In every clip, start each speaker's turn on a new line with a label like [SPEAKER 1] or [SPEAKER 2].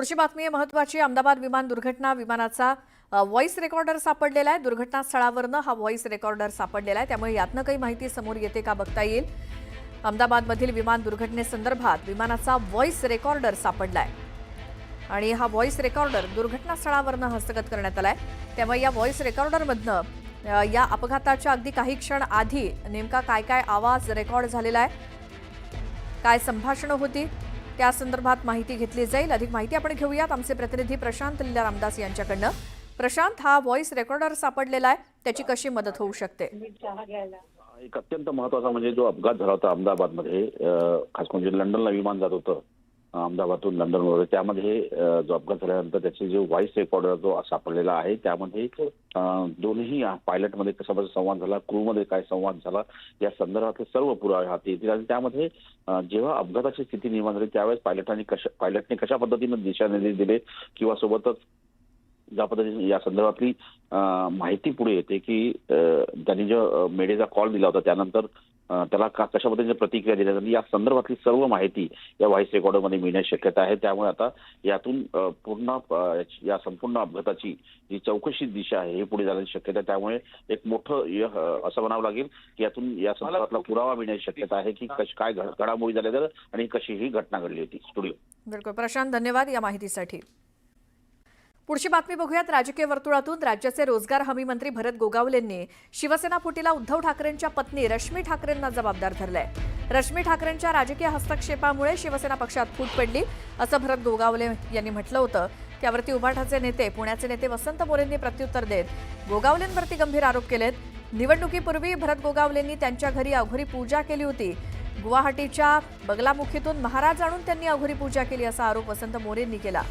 [SPEAKER 1] पुढची बातमी आहे महत्त्वाची। अहमदाबाद विमान दुर्घटना विमानाचा व्हॉइस रेकॉर्डर सापडलेला आहे। दुर्घटनास्थळावरनं हा व्हॉइस रेकॉर्डर सापडलेला आहे, त्यामुळे यातनं काही माहिती समोर येते का बघता येईल। अहमदाबादमधील विमान दुर्घटनेसंदर्भात विमानाचा व्हॉइस रेकॉर्डर सापडलाय आणि हा व्हॉइस रेकॉर्डर दुर्घटनास्थळावरनं हस्तगत करण्यात आलाय। त्यामुळे या व्हॉइस रेकॉर्डरमधनं या अपघाताच्या अगदी काही क्षण आधी नेमका काय काय आवाज रेकॉर्ड झालेला आहे, काय संभाषणं होती त्या संदर्भात माहिती घेतली जाईल। अधिक माहिती आपण घेऊयात आमचे प्रतिनिधी प्रशांत लीला रामदास यांच्याकडनं। प्रशांत, हा व्हॉइस रेकॉर्डर सापडलेला आहे, त्याची कशी मदत होऊ शकते?
[SPEAKER 2] एक अत्यंत महत्त्वाचा म्हणजे जो अपघात झाला होता अहमदाबादमध्ये, खास म्हणजे लंडनला विमान जात होतं अहमदाबादतून लंडनवर, त्यामध्ये जो अपघात झाल्यानंतर त्याचे जो व्हॉइस रेकॉर्डर जो सापडलेला आहे त्यामध्ये दोन्ही पायलटमध्ये कसा संवाद झाला, क्रूमध्ये काय संवाद झाला या संदर्भातले सर्व पुरावे हाती येतील। आणि त्यामध्ये जेव्हा अपघाताची स्थिती निर्माण झाली त्यावेळेस पायलटने कशा पद्धतीने दिशानिर्देश दिले किंवा सोबतच ज्या पद्धतीने या संदर्भातली माहिती पुढे येते की त्यांनी जो मेडेचा कॉल दिला होता त्यानंतर त्याला कशा पद्धतीने प्रतिक्रिया दिल्या जाते या संदर्भातली सर्व माहिती या व्हॉइस रेकॉर्डरमध्ये मिळण्याची शक्यता आहे। त्यामुळे आता यातून पूर्ण या संपूर्ण अपघाताची जी चौकशी दिशा आहे हे पुढे जाण्याची शक्यता आहे। त्यामुळे एक मोठं असं म्हणावं लागेल की यातून या संदर्भातला पुरावा मिळण्याची शक्यता आहे की काय घडामोडी झाल्या आणि कशी ही घटना घडली होती। स्टुडिओ
[SPEAKER 1] बिलकुल प्रशांत, धन्यवाद या माहितीसाठी। पुढची बातमी बघूयात। राजकीय वर्तुळातून राज्याचे रोजगार हमी मंत्री भरत गोगावलेंनी शिवसेना फुटीला उद्धव ठाकरेंच्या पत्नी रश्मी ठाकरेंना जबाबदार धरलंय। रश्मी ठाकरेंच्या राजकीय हस्तक्षेपामुळे शिवसेना पक्षात फूट पडली असं भरत गोगावले यांनी म्हटलं होतं। त्यावरती उभाठाचे नेते पुण्याचे नेते वसंत मोरेंनी प्रत्युत्तर देत गोगावलेंवरती गंभीर आरोप केलेत। निवडणुकीपूर्वी भरत गोगावलेंनी त्यांच्या घरी अघोरी पूजा केली होती। गुवाहाटीच्या बगलामुखीतून महाराज आणून त्यांनी अघोरी पूजा केली असा आरोप वसंत मोरेंनी केला।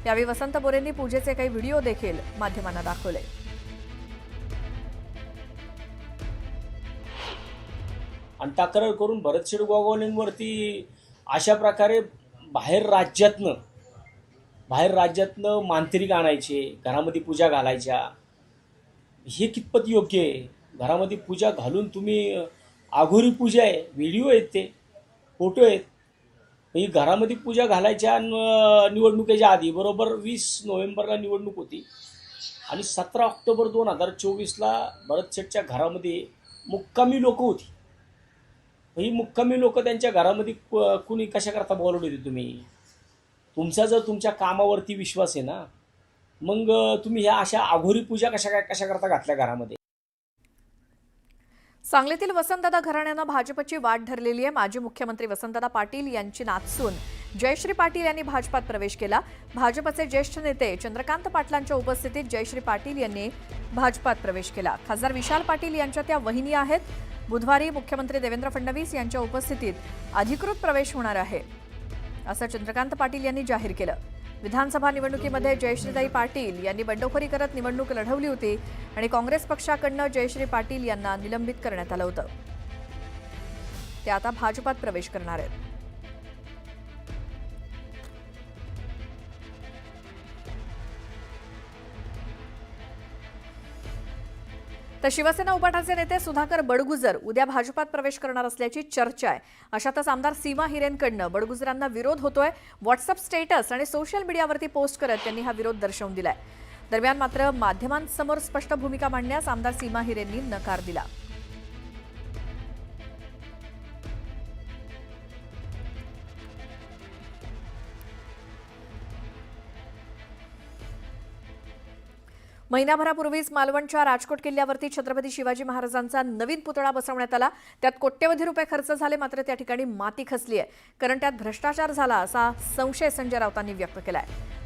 [SPEAKER 1] यावेळी वसंत मोरेंनी पूजेचे काही व्हिडिओ देखील माध्यमांना दाखवले।
[SPEAKER 3] आणि तक्रार करून भरत गोगावलेंवरती अशा प्रकारे बाहेर राज्यातनं मांत्रिक आणायचे, घरामध्ये पूजा घालायच्या, हे कितपत योग्य आहे? घरामध्ये पूजा घालून तुम्ही अघोरी पूजा आहे, व्हिडिओ आहेत, ते फोटो आहेत, ही घरामध्ये पूजा घालायच्या। निवडणुकीच्या आधी बरोबर 20 नोव्हेंबरला निवडणूक होती आणि 17 ऑक्टोबर 2024ला भरत शेठच्या घरामध्ये मुक्कामी लोक होती। ही मुक्कामी लोक त्यांच्या घरामध्ये कुणी कशा करता बोलवले होते? तुमचा जर तुमच्या कामावरती विश्वास आहे ना, मग तुम्ही ह्या अशा अघोरी पूजा कशा करता घातल्या घरामध्ये?
[SPEAKER 1] सांगलीतील वसंतदादा घराण्यानं भाजपची वाट धरलेली आहे। माजी मुख्यमंत्री वसंतदादा पाटील यांची नातसून जयश्री पाटील यांनी भाजपात प्रवेश केला। भाजपचे ज्येष्ठ नेते चंद्रकांत पाटलांच्या उपस्थितीत जयश्री पाटील यांनी भाजपात प्रवेश केला। खासदार विशाल पाटील यांच्या त्या वहिनी आहेत। बुधवारी मुख्यमंत्री देवेंद्र फडणवीस यांच्या उपस्थितीत अधिकृत प्रवेश होणार आहे असं चंद्रकांत पाटील यांनी जाहीर केलं। विधानसभा निवडणुकीमध्ये जयश्रीताई पाटील यांनी बंडखोरी करत निवडणूक लढवली होती आणि काँग्रेस पक्षाकडनं जयश्री पाटील यांना निलंबित करण्यात आलं होतं। ते आता भाजपात प्रवेश करणार आहेत। तर शिवसेना उभाटाचे नेते सुधाकर बडगुजर उद्या भाजपात प्रवेश करणार असल्याची चर्चा आहे। अशातच आमदार सीमा हिरेनकडनं बडगुजरांना विरोध होतोय। व्हॉट्सअप स्टेटस आणि सोशल मीडियावरती पोस्ट करत त्यांनी हा विरोध दर्शवून दिलाय। दरम्यान मात्र माध्यमांसमोर स्पष्ट भूमिका मांडण्यास आमदार सीमा हिरेंनी नकार दिला। महिनाभरापूर्वीच मालवणच्या राजकोट किल्ल्यावरती छत्रपती शिवाजी महाराजांचा नवीन पुतळा बसवण्यात आला। त्यात कोट्यवधी रुपये खर्च झाले, मात्र त्या ठिकाणी माती खचली आहे, कारण त्यात भ्रष्टाचार झाला असा संशय संजय राऊतांनी व्यक्त केलाय।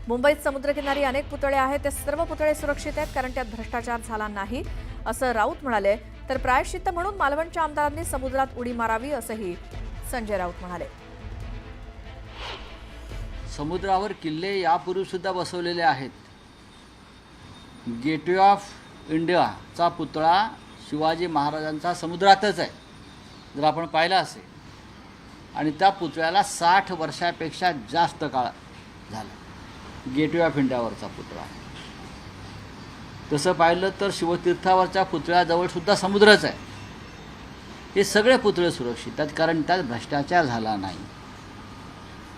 [SPEAKER 1] मुंबईत समुद्रकिनारी अनेक पुतळे आहेत, ते सर्व पुतळे सुरक्षित आहेत कारण त्यात भ्रष्टाचार झाला नाही असं राऊत म्हणाले। तर प्रायश्चित्त म्हणून मालवणच्या आमदारांनी समुद्रात उडी मारावी असंही संजय राऊत म्हणाले।
[SPEAKER 4] समुद्रावर किल्ले यापूर्वी सुद्धा बसवलेले आहेत। गेटवे ऑफ इंडियाचा पुतळा शिवाजी महाराजांचा समुद्रातच आहे, जर आपण पाहिलं असेल, आणि त्या पुतळ्याला 60 वर्षापेक्षा जास्त काळ झाला। गेटवे ऑफ इंडियावरचा पुतळा, तसं पाहिलं तर शिवतीर्थावरच्या पुतळ्याजवळ सुद्धा समुद्रच आहे। हे सगळे पुतळे सुरक्षित आहेत कारण त्यात भ्रष्टाचार झाला नाही।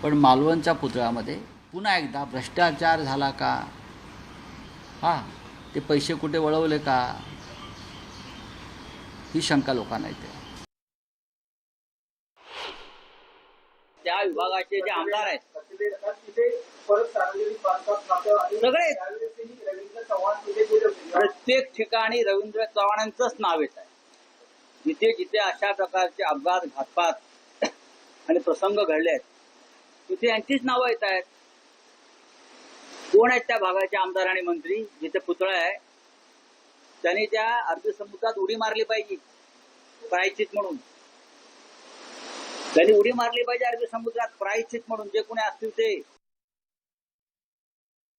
[SPEAKER 4] पण मालवणच्या पुतळ्यामध्ये पुन्हा एकदा भ्रष्टाचार झाला का, हां ते पैसे कुठे वळवले का, ही शंका लोकांना येते.
[SPEAKER 5] त्या विभागाचे जे आमदार आहेत सगळे प्रत्येक ठिकाणी रवींद्र चव्हाणांचंच नाव येत आहे. जिथे जिथे अशा प्रकारचे अपघात, घातपात आणि प्रसंग घडले आहेत तिथे यांचीच नावं येत आहेत. कोण आहेत त्या भागाचे आमदार आणि मंत्री जिथे पुतळा आहे त्यांनी त्या अरबी समुद्रात उडी मारली पाहिजे प्रायश्चित म्हणून. त्यांनी उडी मारली पाहिजे अरबी समुद्रात प्रायश्चित म्हणून. जे कोणी असतील ते